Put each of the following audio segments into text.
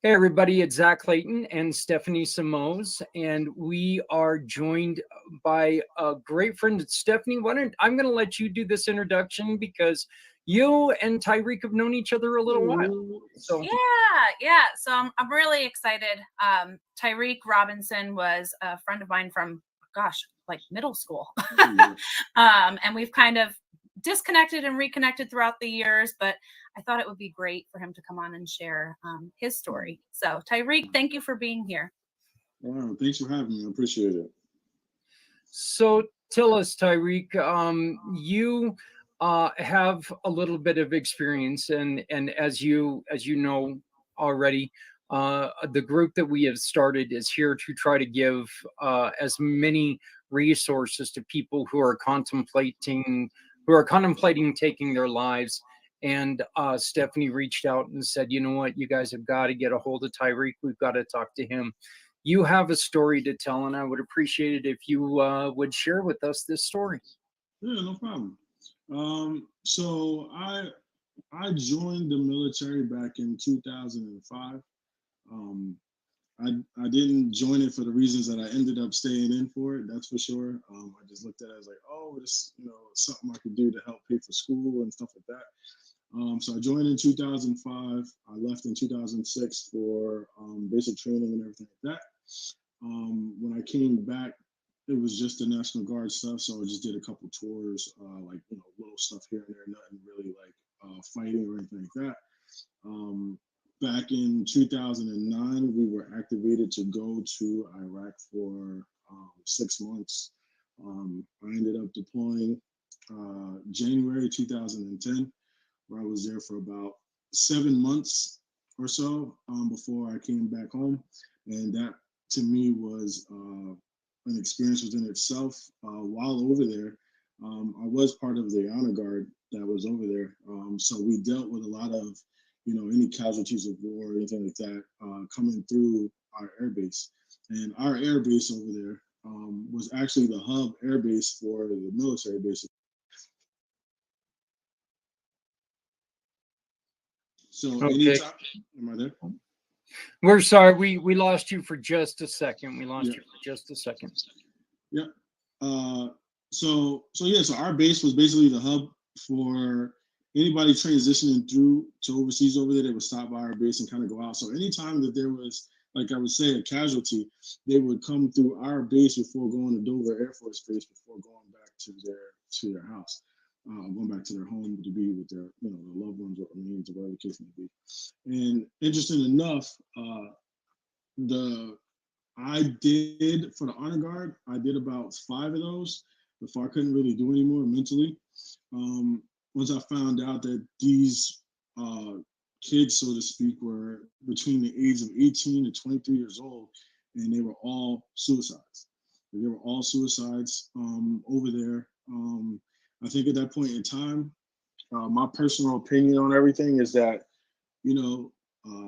Hey, everybody, it's Zach Clayton and Stephanie Simoes, and we are joined by a great friend. Stephanie, I'm going to let you do this introduction because you and Tyreek have known each other a little while. So, Yeah. So I'm really excited. Tyreek Robinson was a friend of mine from, gosh, like middle school. And we've kind of disconnected and reconnected throughout the years, but I thought it would be great for him to come on and share his story. So, Tyreek, thank you for being here. Wow, thanks for having me. I appreciate it. so tell us, Tyreek, you have a little bit of experience, and as you know already, the group that we have started is here to try to give as many resources to people who are contemplating taking their lives. And Stephanie reached out and said, "You know what? You guys have got to get a hold of Tyreek. We've got to talk to him. You have a story to tell, and I would appreciate it if you would share with us this story." Yeah, no problem. So I joined the military back in 2005. Um, I didn't join it for the reasons that I ended up staying in for it. That's for sure. I just looked at it as like, oh, this something I could do to help pay for school and stuff like that. So I joined in 2005. I left in 2006 for basic training and everything like that. When I came back, it was just the National Guard stuff. So I just did a couple tours, like little stuff here and there, nothing really like fighting or anything like that. Um, Back in 2009, we were activated to go to Iraq for 6 months. I ended up deploying January 2010, where I was there for about 7 months or so before I came back home. And that to me was an experience within itself. While over there, I was part of the honor guard that was over there. So we dealt with a lot of, any casualties of war or anything like that coming through our airbase. And our airbase over there was actually the hub airbase for the military base. So Okay. anytime, am I there? We're sorry, we lost you for just a second. We lost Yeah, you for just a second. yeah. Uh, so our base was basically the hub for anybody transitioning through to overseas over there. They would stop by our base and kind of go out. So anytime that there was, like I would say, a casualty, they would come through our base before going to Dover Air Force Base before going back to their house, going back to their home to be with their their loved ones or Marines or whatever the case may be. And interesting enough, the I did for the honor guard. I did about 5 of those before I couldn't really do anymore mentally. Once I found out that these kids, so to speak, were between the age of 18 to 23 years old, and they were all suicides. They were all suicides over there. I think at that point in time, my personal opinion on everything is that you know,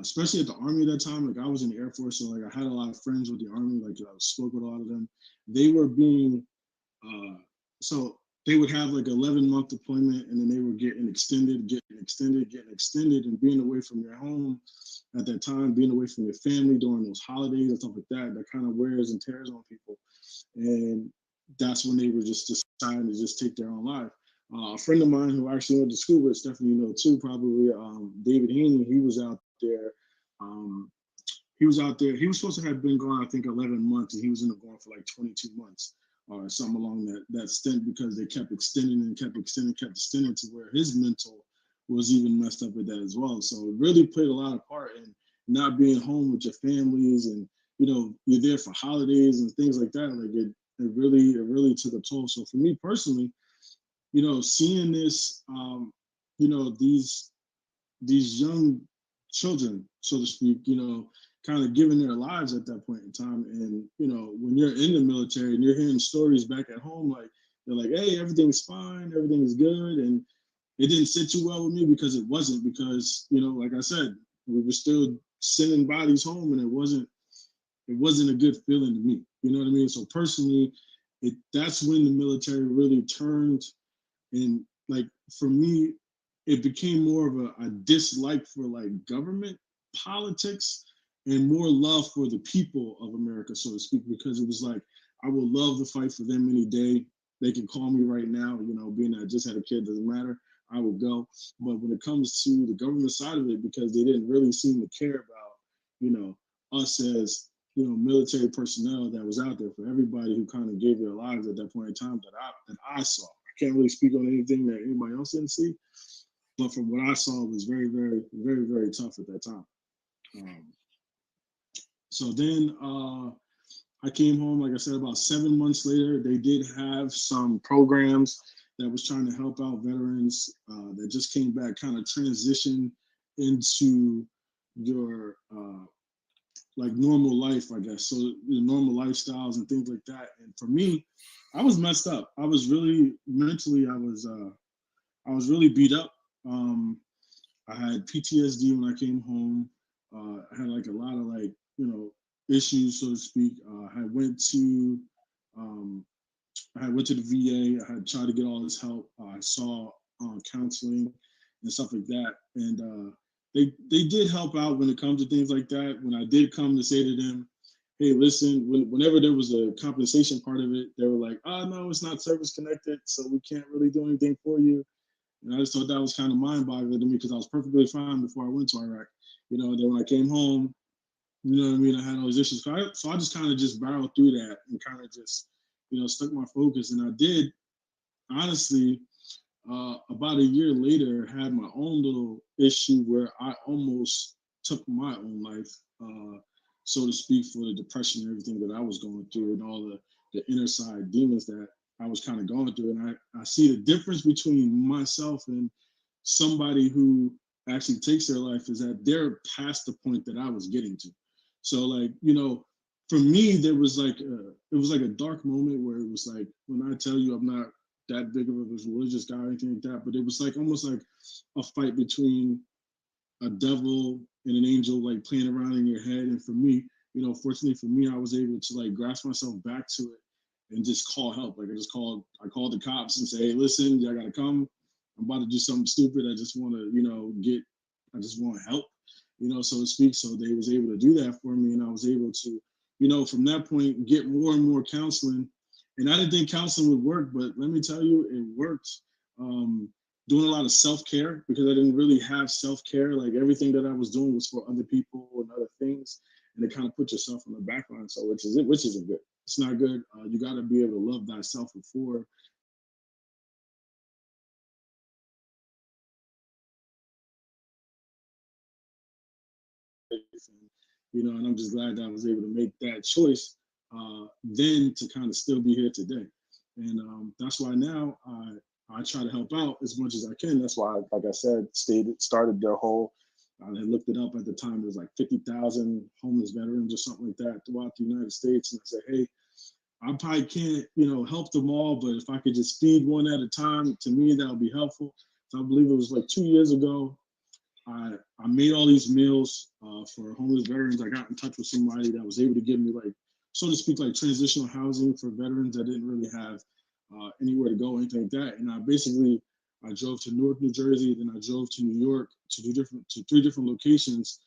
especially at the army at that time. Like I was in the Air Force, so like I had a lot of friends with the army. Like I spoke with a lot of them. They were being so they would have like 11-month deployment, and then they were getting extended, and being away from your home at that time, being away from your family during those holidays and stuff like that. That kind of wears and tears on people, and that's when they were just deciding to just take their own life. A friend of mine who actually went to school with Stephanie, too, probably David Haney. He was out there. Um, he was out there. He was supposed to have been gone, I think, 11 months, and he was in the gone for like 22 months or something along that stint because they kept extending and kept extending to where his mental was even messed up with that as well. So it really played a lot of part in not being home with your families, and you're there for holidays and things like that. Like it really took a toll. So for me personally, seeing this, these young children, so to speak, kind of giving their lives at that point in time. And, when you're in the military and you're hearing stories back at home, like they're like, hey, everything's fine, everything is good. And it didn't sit too well with me because it wasn't, because, like I said, we were still sending bodies home, and it wasn't a good feeling to me. You know what I mean? So personally, that's when the military really turned. And like for me, it became more of a dislike for like government politics and more love for the people of America, so to speak, because it was like, I would love to fight for them any day. They can call me right now, being that I just had a kid, doesn't matter. I would go. But when it comes to the government side of it, because they didn't really seem to care about, us as, military personnel that was out there, for everybody who kind of gave their lives at that point in time that I saw. I can't really speak on anything that anybody else didn't see, but from what I saw, it was very, very, very, very tough at that time. So then I came home, like I said, about 7 months later. They did have some programs that was trying to help out veterans that just came back, kind of transition into your like normal life, I guess. So the normal lifestyles and things like that. And for me, I was messed up. I was really mentally, I was really beat up. I had PTSD when I came home. I had like a lot of like, issues, so to speak. Um, I went to the VA. I had tried to get all this help. I saw counseling and stuff like that, and they did help out when it comes to things like that. When I did come to say to them, "Hey, listen," whenever there was a compensation part of it, they were like, "Oh no, it's not service connected, so we can't really do anything for you." And I just thought that was kind of mind-boggling to me because I was perfectly fine before I went to Iraq. Then when I came home, you know what I mean, I had all these issues. So I just kind of just barreled through that and kind of just, stuck my focus. And I did, honestly, about a year later, had my own little issue where I almost took my own life, so to speak, for the depression and everything that I was going through and all the inner side demons that I was kind of going through. And I see the difference between myself and somebody who actually takes their life is that they're past the point that I was getting to. So like, for me, there was like it was like a dark moment where it was like, when I tell you I'm not that big of a religious guy or anything like that, but it was like almost like a fight between a devil and an angel, like playing around in your head. And for me, fortunately for me, I was able to like grasp myself back to it and just call help. Like I called the cops and say, "Hey, listen, y'all gotta come. I'm about to do something stupid. I just want to, I just want help, so to speak." So they was able to do that for me, and I was able to, from that point, get more and more counseling. And I didn't think counseling would work, but let me tell you, it worked. Doing a lot of self-care, because I didn't really have self-care. Like everything that I was doing was for other people and other things, and it kind of put yourself on the back line. So which isn't good. It's not good. You got to be able to love thyself before. And I'm just glad that I was able to make that choice then to kind of still be here today. And that's why now I try to help out as much as I can. That's why, like I said, started their whole, I looked it up at the time, it was like 50,000 homeless veterans or something like that throughout the United States. And I said, hey, I probably can't, help them all, but if I could just feed one at a time, to me, that would be helpful. So I believe it was like 2 years ago, I made all these meals for homeless veterans. I got in touch with somebody that was able to give me, like, so to speak, like transitional housing for veterans that didn't really have anywhere to go, anything like that. And I drove to Newark, New Jersey, then I drove to New York to three different locations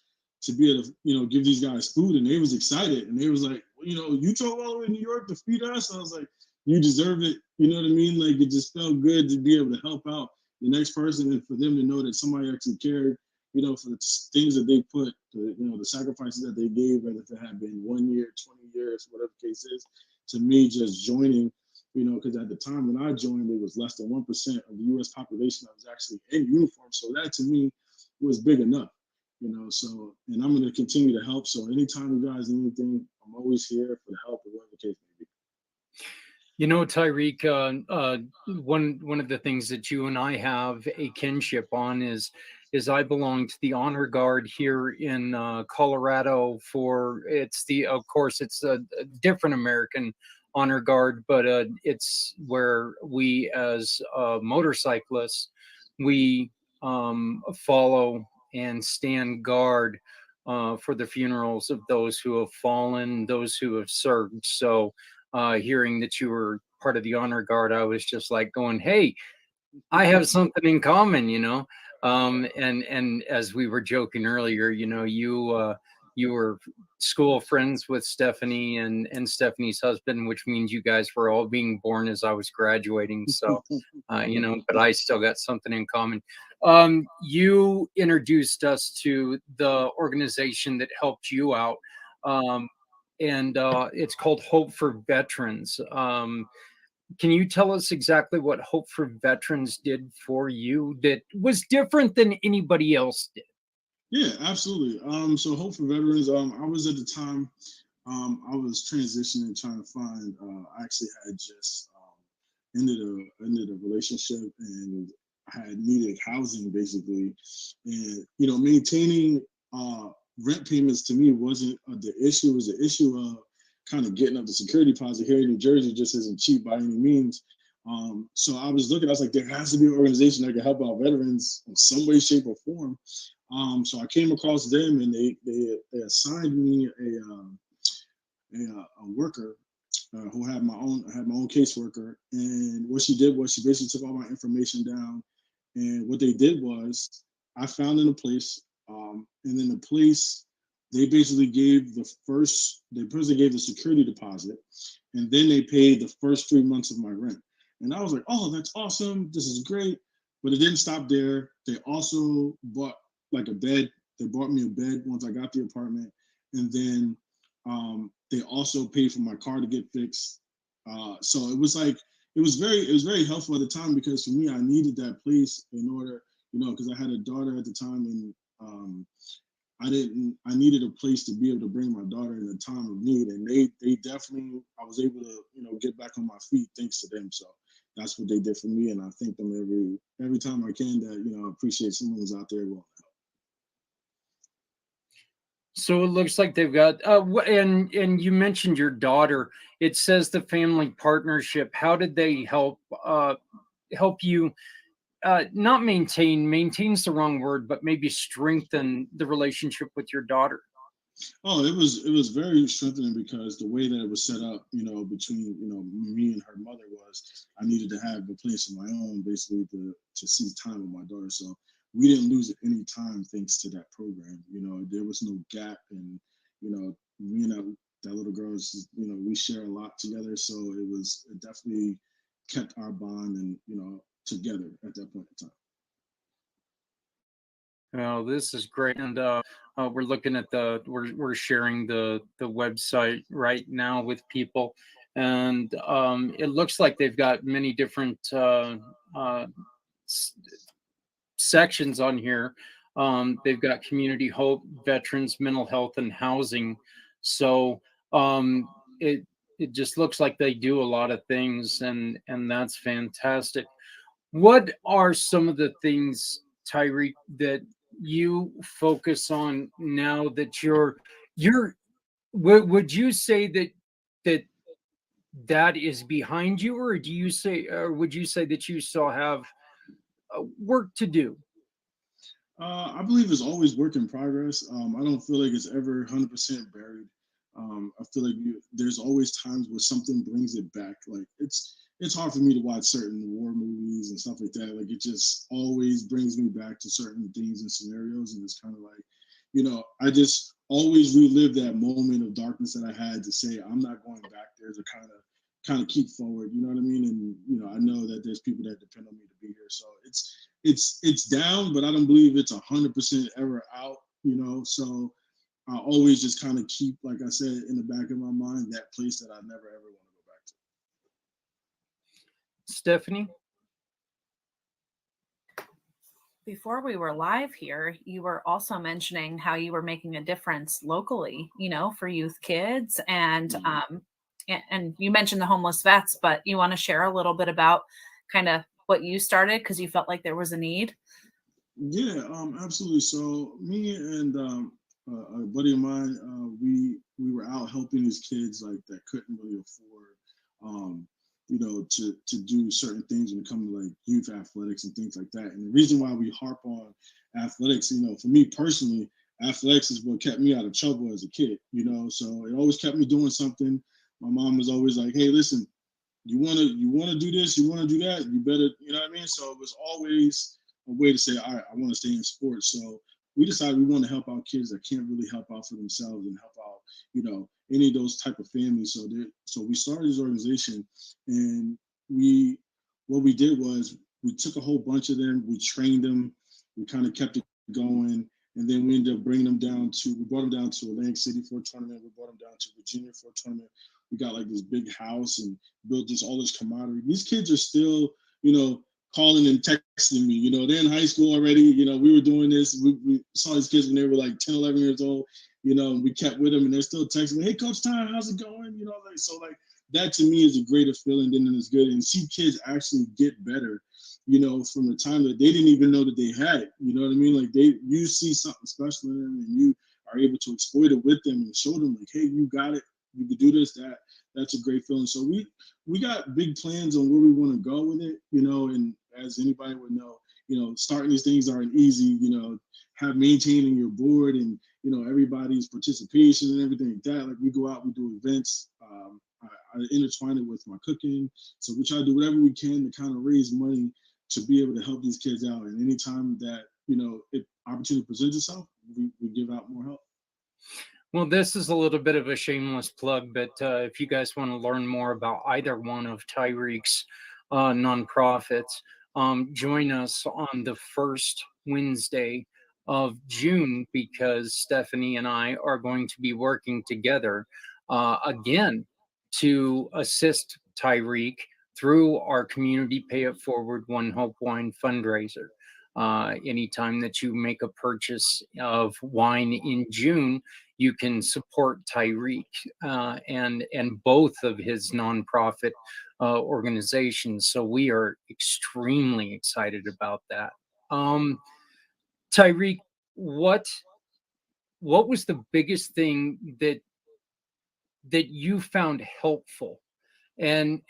to be able to, give these guys food. And they was excited, and they was like, well, you drove all the way to New York to feed us. I was like, you deserve it. You know what I mean? Like, it just felt good to be able to help out the next person, and for them to know that somebody actually cared, for the things that they put, the sacrifices that they gave, whether if it had been 1 year, 20 years, whatever the case is. To me, just joining, because at the time when I joined, it was less than 1% of the U.S. population that was actually in uniform. So that to me was big enough, So, and I'm going to continue to help. So anytime you guys need anything, I'm always here for the help, or whatever the case may be. Tyreek, one of the things that you and I have a kinship on is I belong to the honor guard here in Colorado. Of course it's a different American honor guard, but it's where we as motorcyclists, we follow and stand guard for the funerals of those who have fallen, those who have served. So hearing that you were part of the honor guard, I was just like going, "Hey, I have something in common," and as we were joking earlier, you were school friends with Stephanie and Stephanie's husband, which means you guys were all being born as I was graduating. So, but I still got something in common. You introduced us to the organization that helped you out, and it's called Hope for Veterans. Can you tell us exactly what Hope for Veterans did for you that was different than anybody else did? Yeah, absolutely. So Hope for Veterans, I was at the time, I was transitioning, trying to find. I actually had just ended a relationship, and I had needed housing basically, and maintaining rent payments to me wasn't the issue. It was the issue of kind of getting up the security deposit here in New Jersey just isn't cheap by any means. So I was looking, I was like, there has to be an organization that can help out veterans in some way, shape, or form. So I came across them, and they assigned me a worker who had my own caseworker. And what she did was she basically took all my information down. And what they did was I found in a place, and then the place they basically gave the security deposit, and then they paid the first 3 months of my rent. And I was like, oh, that's awesome. This is great. But it didn't stop there. They also bought like a bed. They bought me a bed once I got the apartment. And then they also paid for my car to get fixed. So it was like, it was very helpful at the time, because for me, I needed that place in order, because I had a daughter at the time, and I needed a place to be able to bring my daughter in a time of need. And they definitely, I was able to, get back on my feet thanks to them. So that's what they did for me. And I thank them every time I can, that, I appreciate someone who's out there willing to help. So it looks like they've got and you mentioned your daughter. It says the family partnership. How did they help you not maintain's the wrong word, but maybe strengthen the relationship with your daughter? Oh, it was very strengthening, because the way that it was set up, between me and her mother, was I needed to have a place of my own, basically to see time with my daughter. So we didn't lose any time thanks to that program. There was no gap, and me and that little girl is, we share a lot together. So it definitely kept our bond and together at that point in time. Oh, this is great, and we're looking at we're sharing the website right now with people, and it looks like they've got many different s- sections on here. They've got community hope, veterans, mental health, and housing. So it it just looks like they do a lot of things, and that's fantastic. What are some of the things, Tyreek, that you focus on now that you're would you say that that is behind you, or would you say that you still have work to do? I believe it's always work in progress. I don't feel like it's ever 100% buried. I feel like there's always times where something brings it back. Like it's hard for me to watch certain war movies and stuff like that. Like it just always brings me back to certain things and scenarios, and it's kind of like, I just always relive that moment of darkness that I had to say I'm not going back there, to kind of keep forward. You know what I mean? And I know that there's people that depend on me to be here. So it's down, but I don't believe it's 100% ever out. So I always just kind of keep, like I said, in the back of my mind, that place that I never ever want to go back to. Stephanie? Before we were live here, you were also mentioning how you were making a difference locally, for youth kids, and and you mentioned the homeless vets, but you want to share a little bit about kind of what you started because you felt like there was a need? Yeah, absolutely. So me and a buddy of mine, we were out helping these kids like that couldn't really afford, to do certain things when it comes to like youth athletics and things like that. And the reason why we harp on athletics, for me personally, athletics is what kept me out of trouble as a kid. So it always kept me doing something. My mom was always like, "Hey, listen, you wanna do this, you wanna do that, you better," you know what I mean? So it was always a way to say, all right, I want to stay in sports. So we decided we want to help out kids that can't really help out for themselves and help out, any of those type of families. So we started this organization, and we what we did was we took a whole bunch of them, we trained them, we kind of kept it going, and then we ended up bringing them down to, we brought them down to Atlantic City for a tournament, we brought them down to Virginia for a tournament. We got like this big house and built all this camaraderie. These kids are still, calling and texting me. They're in high school already. We were doing this. We saw these kids when they were like 10, 11 years old, and we kept with them, and they're still texting me, hey, Coach Ty, how's it going? That to me is a greater feeling than it's good. And see kids actually get better, from the time that they didn't even know that they had it. You know what I mean? Like you see something special in them, and you are able to exploit it with them and show them like, hey, you got it. You could do this, that. That's a great feeling. So we got big plans on where we want to go with it, and as anybody would know, starting these things aren't easy, have maintaining your board and, everybody's participation and everything like that. Like we go out, we do events. I intertwine it with my cooking. So we try to do whatever we can to kind of raise money to be able to help these kids out. And anytime that, if opportunity presents itself, we give out more help. Well, this is a little bit of a shameless plug, but if you guys want to learn more about either one of Tyreek's nonprofits, join us on the first Wednesday of June, because Stephanie and I are going to be working together again to assist Tyreek through our community Pay It Forward One Hope Wine fundraiser. Anytime that you make a purchase of wine in June, you can support Tyreek and both of his nonprofit organizations. So we are extremely excited about that. Tyreek, what was the biggest thing that you found helpful, and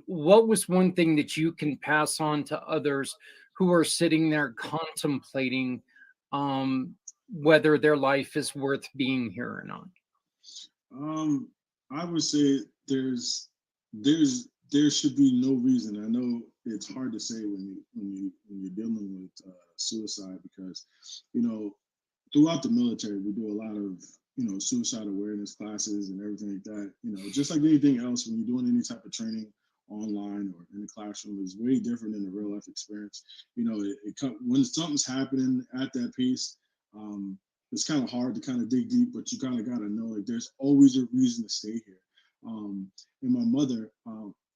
what was one thing that you can pass on to others who are sitting there contemplating whether their life is worth being here or not? I would say there should be no reason. I know it's hard to say when you're dealing with suicide, because throughout the military we do a lot of suicide awareness classes and everything like that. Just like anything else, when you're doing any type of training online or in the classroom, is way different than the real life experience. When something's happening at that pace, it's kind of hard to kind of dig deep, but you kind of got to know like there's always a reason to stay here. And my mother,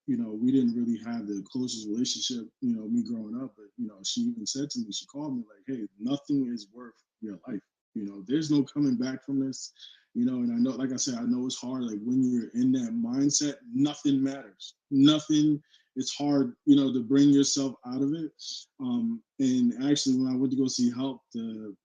we didn't really have the closest relationship, me growing up, but she even said to me, she called me like, hey, nothing is worth your life. There's no coming back from this, and I know, like I said, I know it's hard. Like when you're in that mindset, nothing matters. Nothing. It's hard, to bring yourself out of it. And actually, when I went to go see help, the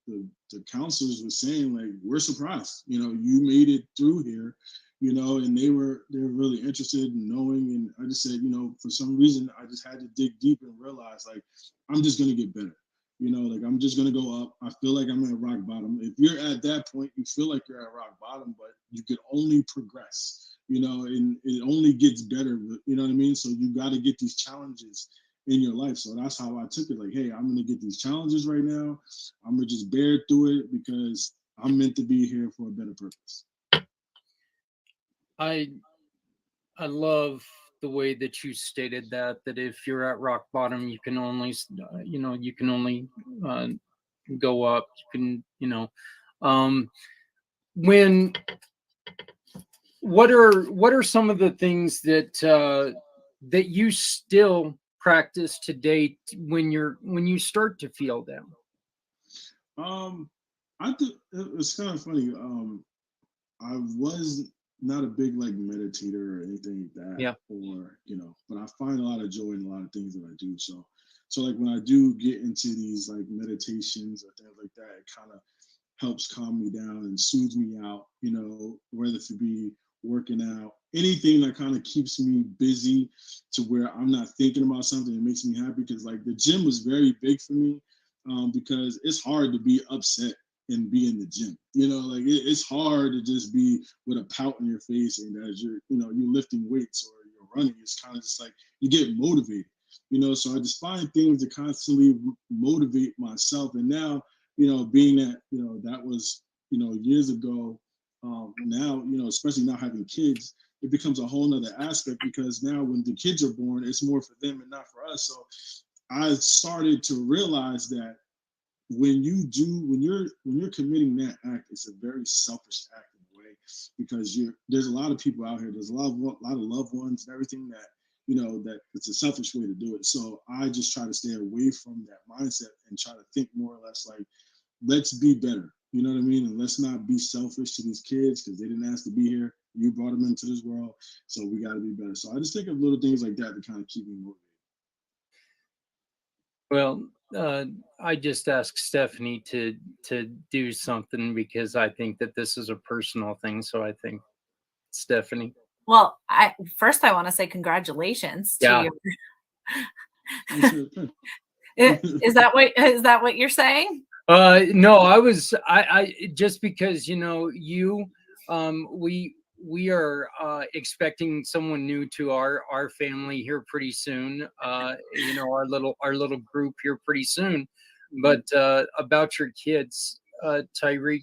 counselors were saying like, we're surprised, you made it through here, and they were really interested in knowing. And I just said, for some reason, I just had to dig deep and realize like, I'm just going to get better. Like I'm just going to go up. I feel like I'm at rock bottom. If you're at that point, you feel like you're at rock bottom, but you could only progress, and it only gets better, you know what I mean? So you got to get these challenges in your life. So that's how I took it. Like, hey, I'm going to get these challenges right now. I'm going to just bear through it because I'm meant to be here for a better purpose. I love the way that you stated that if you're at rock bottom, you can only, you can only go up. You can, when, what are some of the things that that you still practice today when you start to feel down? I think it's kind of funny. I was not a big like meditator or anything like that. Yeah. Or, but I find a lot of joy in a lot of things that I do. So like when I do get into these like meditations or things like that, it kind of helps calm me down and soothes me out, whether it be working out, anything that kind of keeps me busy to where I'm not thinking about something that makes me happy. Because like the gym was very big for me, because it's hard to be upset and be in the gym. Like it's hard to just be with a pout on your face, and as you're lifting weights or you're running, it's kind of just like you get motivated. So I just find things to constantly motivate myself. And now being that, that was, years ago, now, especially now having kids, it becomes a whole nother aspect, because now when the kids are born, it's more for them and not for us. So I started to realize that when you're committing that act, it's a very selfish act in a way, because there's a lot of people out here, there's a lot of loved ones and everything that, that it's a selfish way to do it. So I just try to stay away from that mindset and try to think more or less like, let's be better. You know what I mean? And let's not be selfish to these kids, because they didn't ask to be here. You brought them into this world, so we got to be better. So I just think of little things like that to kind of keep me motivated. Well, I just asked Stephanie to do something because I think that this is a personal thing. So I think Stephanie. Well, I want to say congratulations to Yeah. you. Sure. Is that what you're saying? No, I just because we are expecting someone new to our family here pretty soon. Our little group here pretty soon. But about your kids, Tyreek,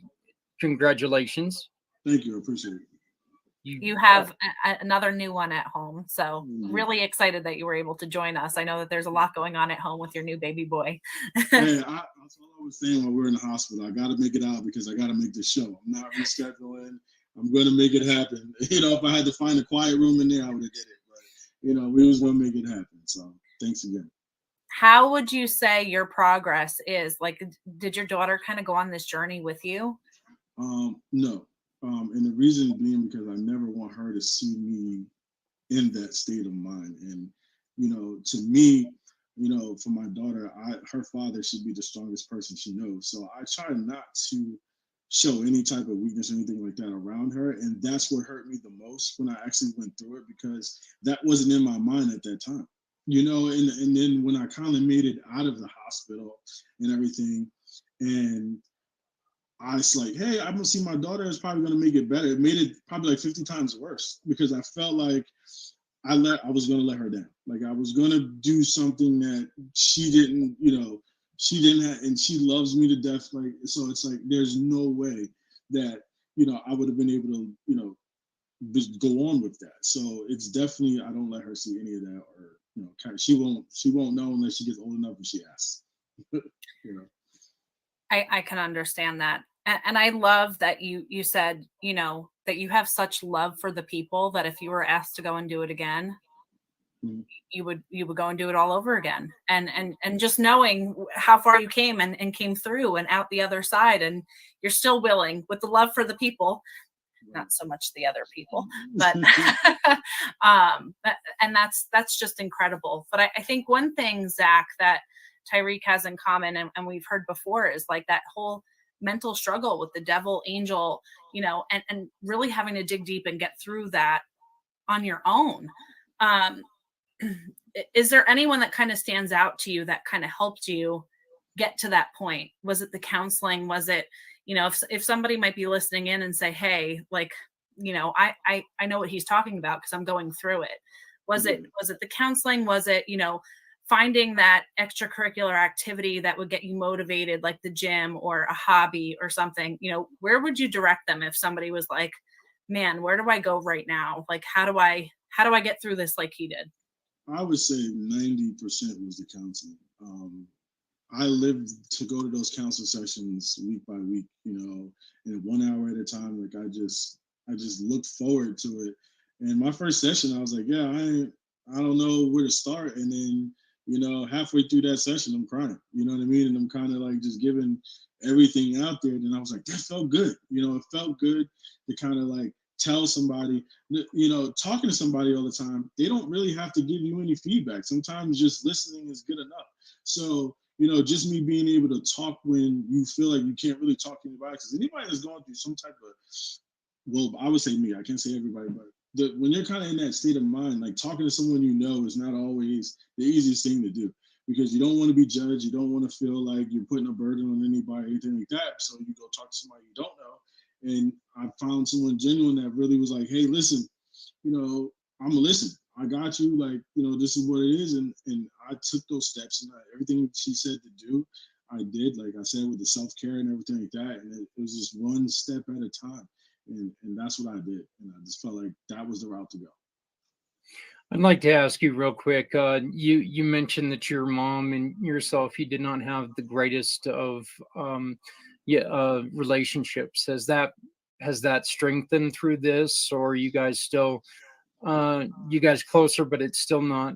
congratulations. Thank you. I appreciate it. You have another new one at home. So really excited that you were able to join us. I know that there's a lot going on at home with your new baby boy. Hey, that's what I was saying while we were in the hospital. I got to make it out because I got to make this show. I'm not rescheduling. I'm going to make it happen. If I had to find a quiet room in there, I would have did it. But, we was going to make it happen. So thanks again. How would you say your progress is? Like, did your daughter kind of go on this journey with you? No. And the reason being because I never want her to see me in that state of mind. And, to me, for my daughter, her father should be the strongest person she knows. So I try not to show any type of weakness or anything like that around her. And that's what hurt me the most when I actually went through it, because that wasn't in my mind at that time. And then when I kind of made it out of the hospital and everything, and I was like, hey, I'm gonna see my daughter is probably gonna make it better. It made it probably like 50 times worse, because I felt like I was gonna let her down. Like I was gonna do something that she didn't, she didn't have, and she loves me to death. Like, so it's like there's no way that I would have been able to just go on with that. So it's definitely, I don't let her see any of that, or she won't know unless she gets old enough and she asks. I can understand that. And I love that you said, that you have such love for the people that if you were asked to go and do it again, you would go and do it all over again. And just knowing how far you came and came through and out the other side, and you're still willing with the love for the people, not so much the other people, but and that's just incredible. But I think one thing, Zach, that Tyreek has in common, and we've heard before, is like that whole mental struggle with the devil, angel, and really having to dig deep and get through that on your own. Is there anyone that kind of stands out to you that kind of helped you get to that point? Was it the counseling? Was it, if somebody might be listening in and say, hey, like, I know what he's talking about because I'm going through it. Was it the counseling? Was it, finding that extracurricular activity that would get you motivated, like the gym or a hobby or something? Where would you direct them if somebody was like, man, where do I go right now? Like, how do I get through this like he did? I would say 90% was the counseling. I lived to go to those counseling sessions week by week, and 1 hour at a time. Like I just looked forward to it. And my first session, I was like, yeah, I don't know where to start. And then, halfway through that session, I'm crying, you know what I mean? And I'm kind of like just giving everything out there. And I was like, that felt good. It felt good to kind of like tell somebody, talking to somebody all the time, they don't really have to give you any feedback. Sometimes just listening is good enough. So, just me being able to talk when you feel like you can't really talk to anybody, because anybody that's going through some type of, well, I would say me, I can't say everybody, but when you're kind of in that state of mind, like talking to someone is not always the easiest thing to do, because you don't want to be judged. You don't want to feel like you're putting a burden on anybody, anything like that. So you go talk to somebody you don't know. And I found someone genuine that really was like, hey, listen, I'm gonna listen. I got you. Like, this is what it is. And I took those steps, and everything she said to do, I did, like I said, with the self care and everything like that, and it was just one step at a time, and that's what I did, and I just felt like that was the route to go. I'd like to ask you real quick. You mentioned that your mom and yourself, you did not have the greatest of yeah, relationships. Has that strengthened through this, or are you guys still you guys closer, but it's still not?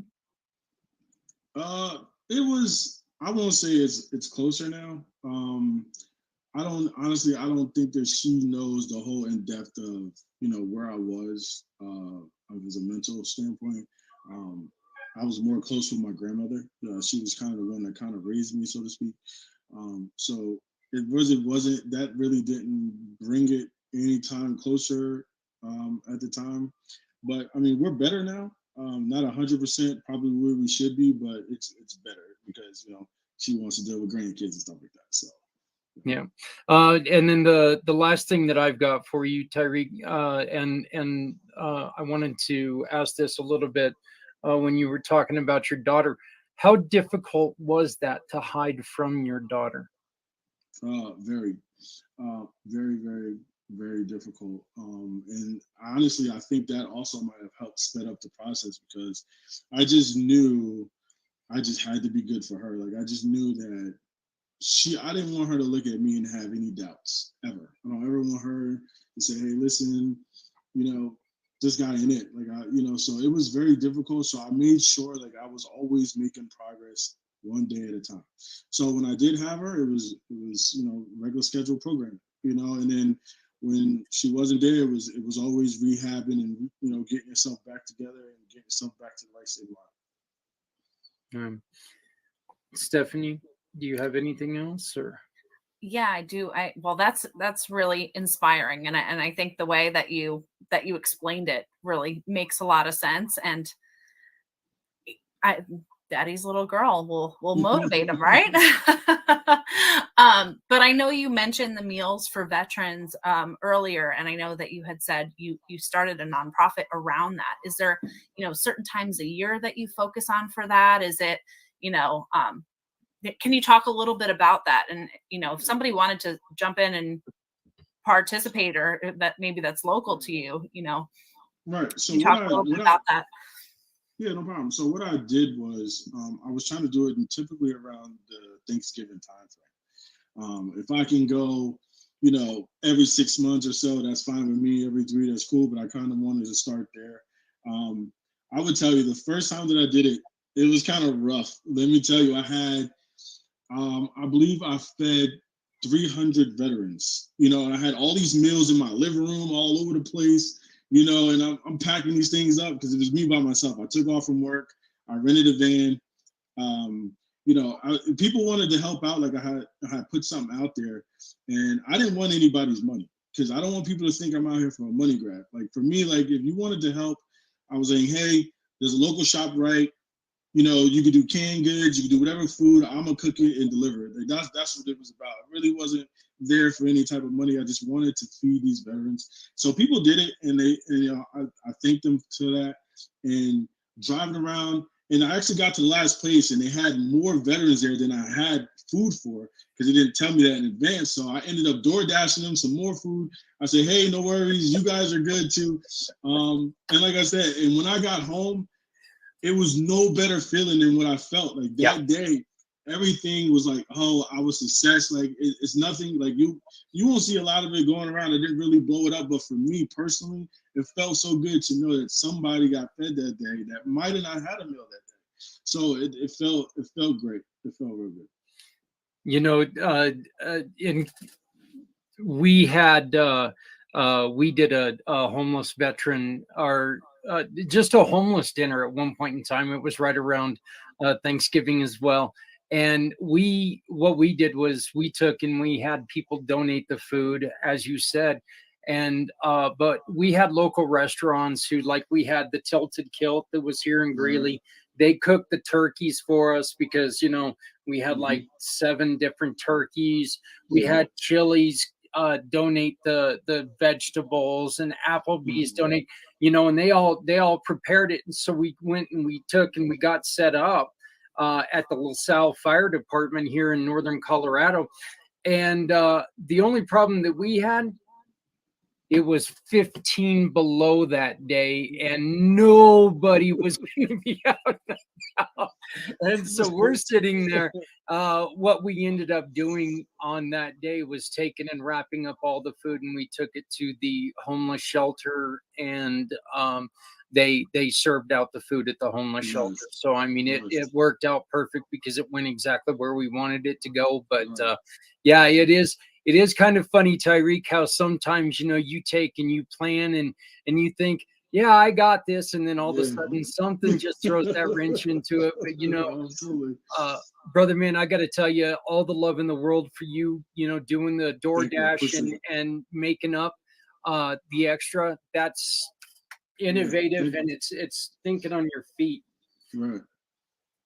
It was. I won't say it's closer now. I don't honestly. I don't think that she knows the whole in depth of where I was as a mental standpoint. Um, I was more close with my grandmother. She was kind of the one that kind of raised me, so to speak. So it wasn't that really didn't bring it any time closer at the time. But I mean, we're better now. Not 100% probably where we should be, but it's better because she wants to deal with grandkids and stuff like that. So Yeah. And then the last thing that I've got for you, Tyreek, and I wanted to ask this a little bit when you were talking about your daughter. How difficult was that to hide from your daughter? very, very, very, very difficult. And honestly, I think that also might have helped sped up the process because I just knew I just had to be good for her. Like I just knew that I didn't want her to look at me and have any doubts ever. I don't ever want her to say, hey, listen, you know, this guy ain't it. Like so it was very difficult. So I made sure like I was always making progress one day at a time. So when I did have her, it was regular scheduled programming, and then when she wasn't there, it was always rehabbing and getting yourself back together and getting yourself back to the right state of mind. Stephanie, do you have anything else, or? Yeah, I do. Well, that's really inspiring, and I think the way that you explained it really makes a lot of sense. And I, Daddy's little girl will motivate him, right? But I know you mentioned the Meals for Veterans earlier, and I know that you had said you started a nonprofit around that. Is there certain times a year that you focus on for that? Is it can you talk a little bit about that? And if somebody wanted to jump in and participate, or that maybe that's local to you, Right. So can you talk a little bit about that? Yeah, no problem. So what I did was I was trying to do it typically around the Thanksgiving time frame. If I can go, every 6 months or so, that's fine with me. Every 3, that's cool. But I kind of wanted to start there. I would tell you the first time that I did it, it was kind of rough. Let me tell you, I believe I fed 300 veterans. And I had all these meals in my living room all over the place. And I'm packing these things up because it was me by myself. I took off from work. I rented a van. People wanted to help out. Like I had put something out there, and I didn't want anybody's money because I don't want people to think I'm out here for a money grab. Like for me, like if you wanted to help, I was saying, hey, there's a local shop, right? You could do canned goods, you could do whatever food. I'm gonna cook it and deliver it. Like that's what it was about. It really wasn't there for any type of money. I just wanted to feed these veterans. So people did it, and I thank them for that. And driving around, and I actually got to the last place, and they had more veterans there than I had food for because they didn't tell me that in advance. So I ended up door dashing them some more food. I said, hey, no worries, you guys are good too. And like I said, and when I got home, it was no better feeling than what I felt. Like that day, everything was like, oh, I was success. Like it's nothing like you won't see a lot of it going around. I didn't really blow it up, but for me personally, it felt so good to know that somebody got fed that day that might have not had a meal that day. So it felt great. It felt real good. We did a homeless veteran, or just a homeless dinner at one point in time. It was right around Thanksgiving as well. And what we did was we took and we had people donate the food, as you said. And but we had local restaurants who, like, we had the Tilted Kilt that was here in Greeley. They cooked the turkeys for us because we had like 7 different turkeys. We had Chili's donate the vegetables, and Applebee's donate, and they all prepared it. And so we went and we took and we got set up. at the LaSalle Fire Department here in northern Colorado. And the only problem that we had, it was 15 below that day, and nobody was going to be out and about. And so we're sitting there. What we ended up doing on that day was taking and wrapping up all the food, and we took it to the homeless shelter, and they served out the food at the homeless shelter. Nice. So I mean, it Nice. worked out perfect because it went exactly where we wanted it to go. But Right. yeah, it is kind of funny, Tyreek, how sometimes, you know, you take and you plan and you think, yeah, I got this, and then all of a sudden something just throws that wrench into it. But you know, Absolutely. brother, man, I got to tell you, all the love in the world for you. You know, doing the Thank you. DoorDash Appreciate it. and making up the extra. That's Yeah. innovative, Thank and you. it's thinking on your feet. Right.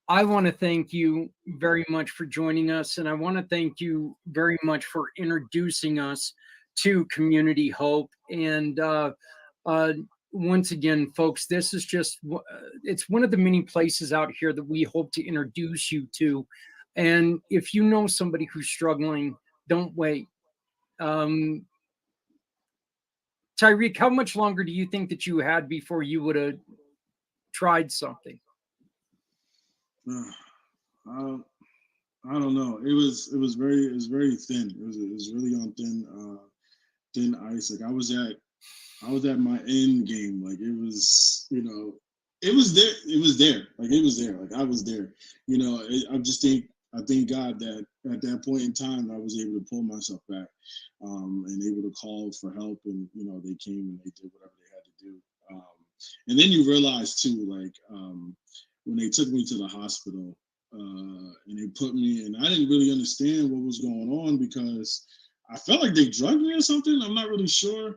I want to thank you very much for joining us, and I want to thank you very much for introducing us to Community Hope. And uh, once again, folks, this is just it's one of the many places out here that we hope to introduce you to. And if you know somebody who's struggling, don't wait. Um, Tyreek, how much longer do you think that you had before you would have tried something? Um, I don't know. It was very thin. It was really on thin ice. Like I was at my end game. Like it was, it was there. It was there. Like it was there. Like I was there. I thank God that at that point in time I was able to pull myself back, and able to call for help, and they came and they did whatever they had to do. And then you realize too, like when they took me to the hospital, and they put me, and I didn't really understand what was going on because I felt like they drugged me or something. I'm not really sure.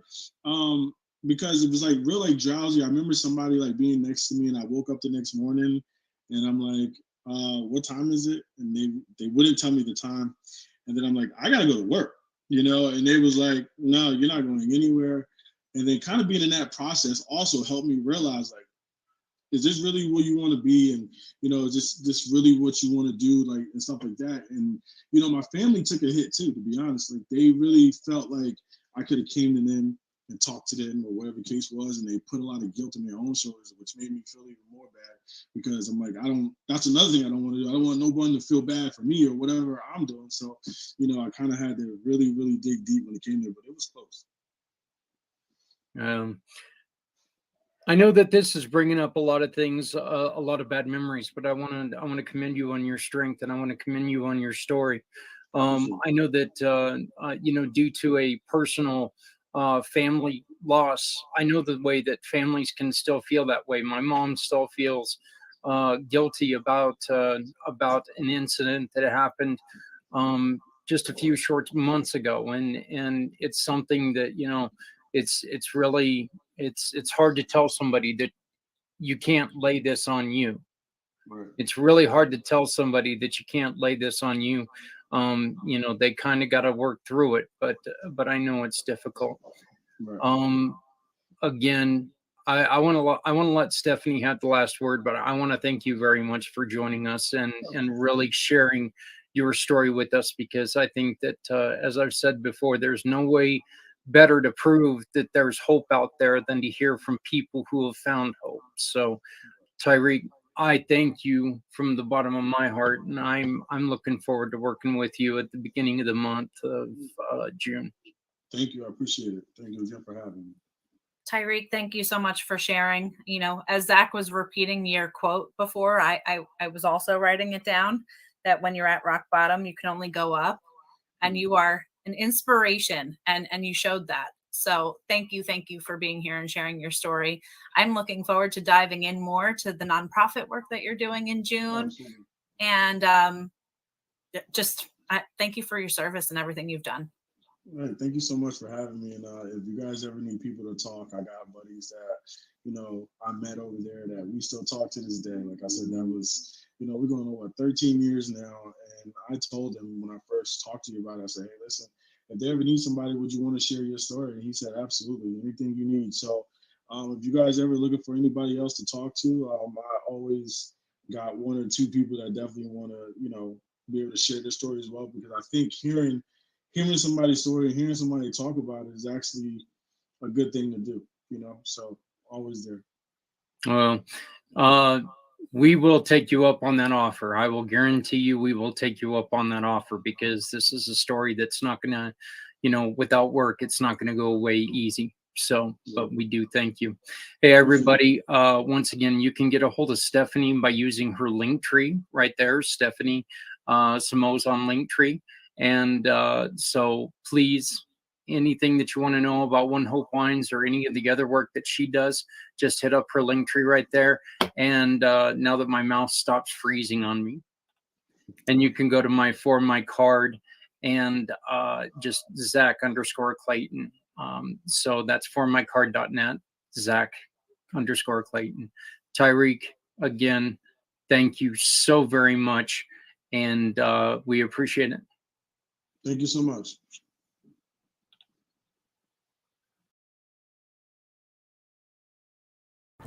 Because it was like real like drowsy. I remember somebody like being next to me, and I woke up the next morning, and I'm like, what time is it? And they wouldn't tell me the time. And then I'm like, I gotta go to work, and they was like, no, you're not going anywhere. And then kind of being in that process also helped me realize, like, is this really where you want to be? And is this really what you want to do, like, and stuff like that. And my family took a hit too, to be honest. Like they really felt like I could have came to them and talked to them or whatever the case was, and they put a lot of guilt on their own shoulders, which made me feel even more bad, because I'm like, I don't that's another thing I don't want to do. I don't want no one to feel bad for me or whatever I'm doing. So I kind of had to really really dig deep when it came there, but it was close. Um, I know that this is bringing up a lot of things, a lot of bad memories, but I want to commend you on your strength, and I want to commend you on your story. Appreciate I know that due to a personal family loss, I know the way that families can still feel that way. My mom still feels guilty about an incident that happened just a few short months ago, and it's something that it's really it's hard to tell somebody that you can't lay this on you. right, It's really hard to tell somebody that you can't lay this on you. They kind of got to work through it, but I know it's difficult. right. um Again, I want to let Stephanie have the last word, but I want to thank you very much for joining us and really sharing your story with us, because I think that as I've said before, there's no way better to prove that there's hope out there than to hear from people who have found hope. So, Tyreek, I thank you from the bottom of my heart, and I'm looking forward to working with you at the beginning of the month of June. Thank you. I appreciate it. Thank you again for having me. Tyreek, thank you so much for sharing. As Zach was repeating your quote before, I was also writing it down, that when you're at rock bottom, you can only go up, and you are an inspiration, and you showed that. So thank you for being here and sharing your story. I'm looking forward to diving in more to the nonprofit work that you're doing in June, Absolutely. and thank you for your service and everything you've done. All right, thank you so much for having me. And if you guys ever need people to talk, I got buddies that I met over there that we still talk to this day. Like I said, that was we're going on 13 years now. And I told him when I first talked to you about it, I said, hey, listen, if they ever need somebody, would you want to share your story? And he said, absolutely, anything you need. So if you guys ever looking for anybody else to talk to, I always got one or two people that definitely want to, be able to share their story as well. Because I think hearing somebody's story, hearing somebody talk about it is actually a good thing to do, So always there. Well, we will take you up on that offer. I will guarantee you we will take you up on that offer, because this is a story that's not going to, without work, it's not going to go away easy. So, but we do thank you. Hey, everybody, once again, you can get a hold of Stephanie by using her link tree right there. Stephanie Samo's on Linktree. And so please, anything that you want to know about One Hope Wines or any of the other work that she does, just hit up her Linktree right there. And now that my mouth stops freezing on me, and you can go to my card and just Zach_Clayton. So that's formycard.net, Zach_Clayton. Tyreek, again, thank you so very much. And we appreciate it. Thank you so much.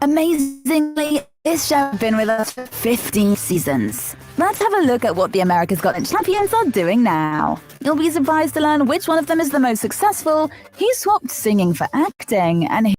Amazingly, this show has been with us for 15 seasons. Let's have a look at what the America's Got Talent champions are doing now. You'll be surprised to learn which one of them is the most successful, who swapped singing for acting, and